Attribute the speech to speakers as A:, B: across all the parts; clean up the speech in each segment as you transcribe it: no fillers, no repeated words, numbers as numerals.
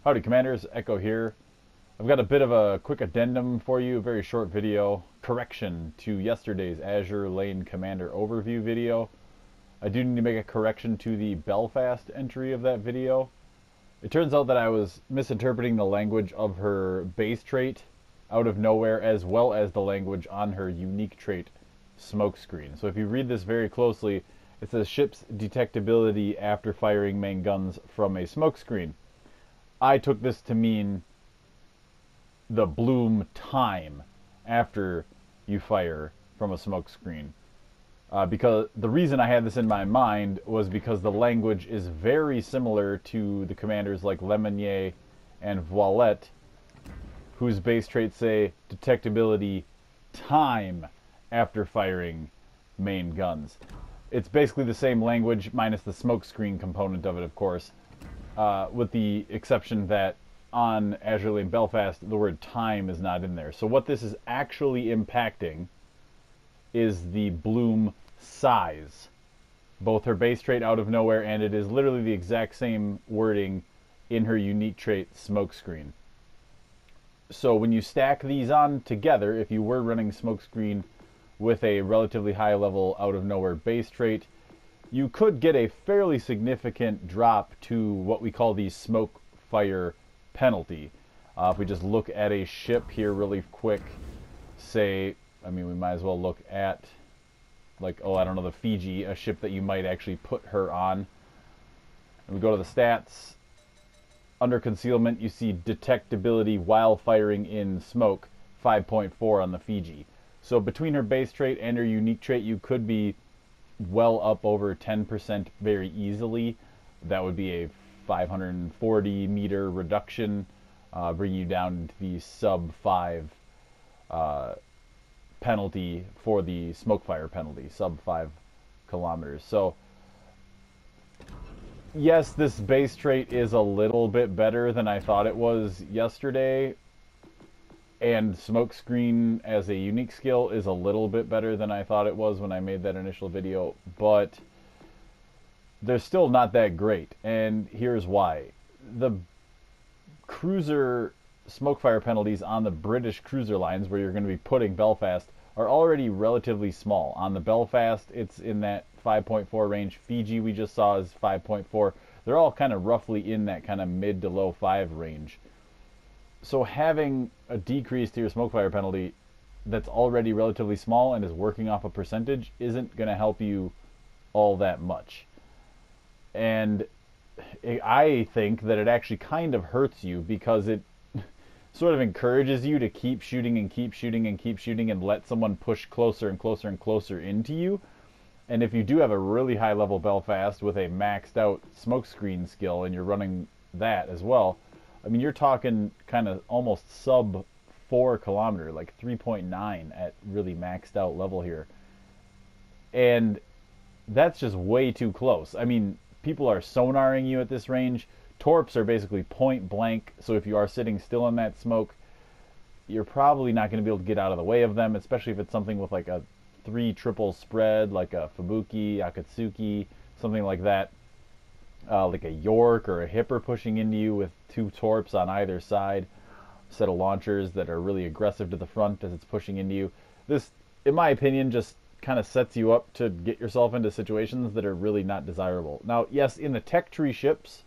A: Howdy Commanders, Echo here. I've got a bit of a quick addendum for you, a very short video, correction to yesterday's Azure Lane Commander overview video. I do need to make a correction to the Belfast entry of that video. It turns out that I was misinterpreting the language of her base trait out of nowhere, as well as the language on her unique trait smokescreen. So if you read this very closely, it says ship's detectability after firing main guns from a smokescreen. I took this to mean the bloom time after you fire from a smoke screen. Because the reason I had this in my mind was because the language is very similar to the commanders like Lemonnier and Voilette, whose base traits say detectability time after firing main guns. It's basically the same language minus the smoke screen component of it, of course. With the exception that on Azure Lane Belfast, the word time is not in there. So what this is actually impacting is the bloom size. Both her base trait out of nowhere, and it is literally the exact same wording in her unique trait smokescreen. So when you stack these on together, if you were running smokescreen with a relatively high level out of nowhere base trait, you could get a fairly significant drop to what we call the smoke fire penalty. If we just look at a ship here really quick, say, we might as well look at, like, I don't know, the Fiji, a ship that you might actually put her on. And we go to the stats. Under concealment, you see detectability while firing in smoke, 5.4 on the Fiji. So between her base trait and her unique trait, you could be well up over 10% very easily. That would be a 540 meter reduction, bringing you down to the sub 5 penalty for the smoke fire penalty, sub 5 kilometers. So yes, this base trait is a little bit better than I thought it was yesterday, and smokescreen as a unique skill is a little bit better than I thought it was when I made that initial video, but they're still not that great, and here's why. The cruiser smokefire penalties on the British cruiser lines, where you're going to be putting Belfast, are already relatively small. On the Belfast, it's in that 5.4 range. Fiji, we just saw, is 5.4. They're all kind of roughly in that kind of mid to low 5 range. So having a decrease to your smokefire penalty that's already relatively small and is working off a percentage isn't going to help you all that much. And I think that it actually kind of hurts you, because it sort of encourages you to keep shooting and keep shooting and keep shooting and let someone push closer and closer and closer into you. And if you do have a really high level Belfast with a maxed out smokescreen skill and you're running that as well, you're talking kind of almost sub 4 kilometer, like 3.9 at really maxed out level here. And that's just way too close. People are sonaring you at this range. Torps are basically point blank, so if you are sitting still in that smoke, you're probably not going to be able to get out of the way of them, especially if it's something with like a 3 triple spread, like a Fubuki, Akatsuki, something like that. Like a York or a Hipper pushing into you with 2 torps on either side, a set of launchers that are really aggressive to the front as it's pushing into you. This, in my opinion, just kind of sets you up to get yourself into situations that are really not desirable. Now, yes, in the tech tree ships,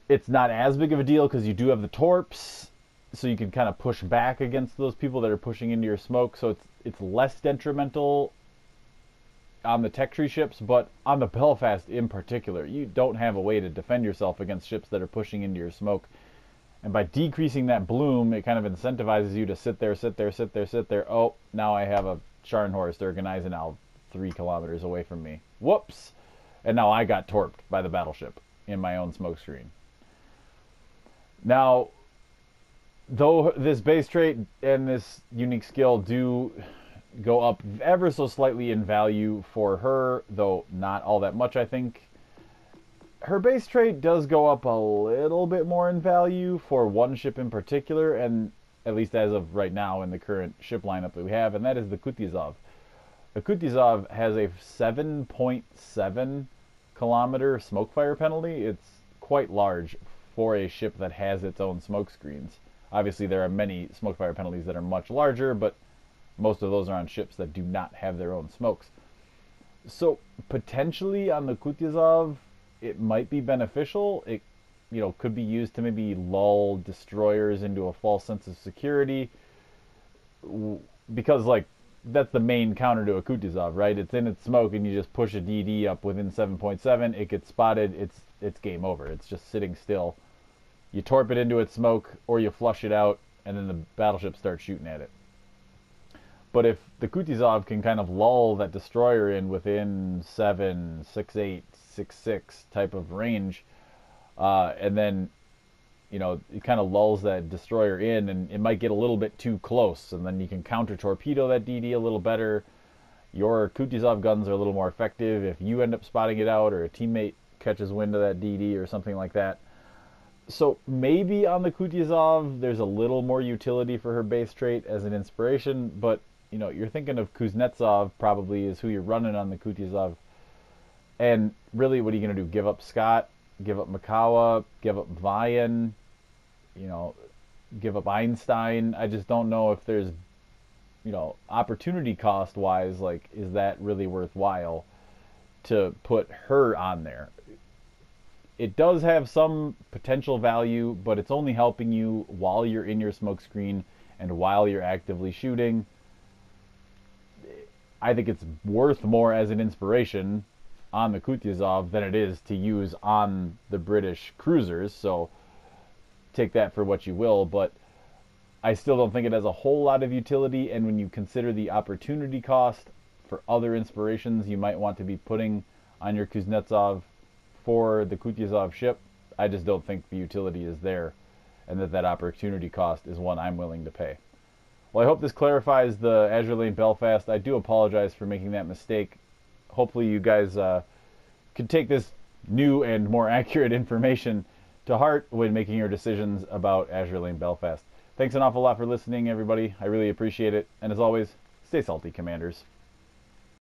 A: it's not as big of a deal because you do have the torps, so you can kind of push back against those people that are pushing into your smoke, so it's less detrimental on the tech tree ships. But on the Belfast in particular, you don't have a way to defend yourself against ships that are pushing into your smoke. And by decreasing that bloom, it kind of incentivizes you to sit there, sit there, sit there, sit there. Oh, now I have a Scharnhorst or Gneisenau 3 kilometers away from me. Whoops! And now I got torped by the battleship in my own smoke screen. Now, though this base trait and this unique skill do go up ever so slightly in value for her, though not all that much, I think, her base trait does go up a little bit more in value for one ship in particular, and at least as of right now in the current ship lineup that we have, and that is the Kutuzov. The Kutuzov has a 7.7 kilometer smoke fire penalty. It's quite large for a ship that has its own smoke screens. Obviously, there are many smoke fire penalties that are much larger, but most of those are on ships that do not have their own smokes. So potentially on the Kutuzov, it might be beneficial. It, could be used to maybe lull destroyers into a false sense of security, because like that's the main counter to a Kutuzov, right? It's in its smoke, and you just push a DD up within 7.7. It gets spotted. It's game over. It's just sitting still. You torp it into its smoke, or you flush it out, and then the battleship starts shooting at it. But if the Kutuzov can kind of lull that destroyer in within 7, 6.8, 6.6 type of range, and then it kind of lulls that destroyer in, and it might get a little bit too close, and then you can counter torpedo that DD a little better. Your Kutuzov guns are a little more effective if you end up spotting it out, or a teammate catches wind of that DD or something like that. So maybe on the Kutuzov there's a little more utility for her base trait as an inspiration, but you're thinking of Kuznetsov probably is who you're running on the Kutuzov. And really, what are you going to do? Give up Scott? Give up Makawa? Give up Vian? Give up Einstein? I just don't know if there's, opportunity cost wise, like, is that really worthwhile to put her on there? It does have some potential value, but it's only helping you while you're in your smoke screen and while you're actively shooting. I think it's worth more as an inspiration on the Kutuzov than it is to use on the British cruisers, so take that for what you will, but I still don't think it has a whole lot of utility, and when you consider the opportunity cost for other inspirations you might want to be putting on your Kuznetsov for the Kutuzov ship, I just don't think the utility is there, and that opportunity cost is one I'm willing to pay. Well, I hope this clarifies the Azure Lane Belfast. I do apologize for making that mistake. Hopefully you guys can take this new and more accurate information to heart when making your decisions about Azure Lane Belfast. Thanks an awful lot for listening, everybody. I really appreciate it. And as always, stay salty, Commanders.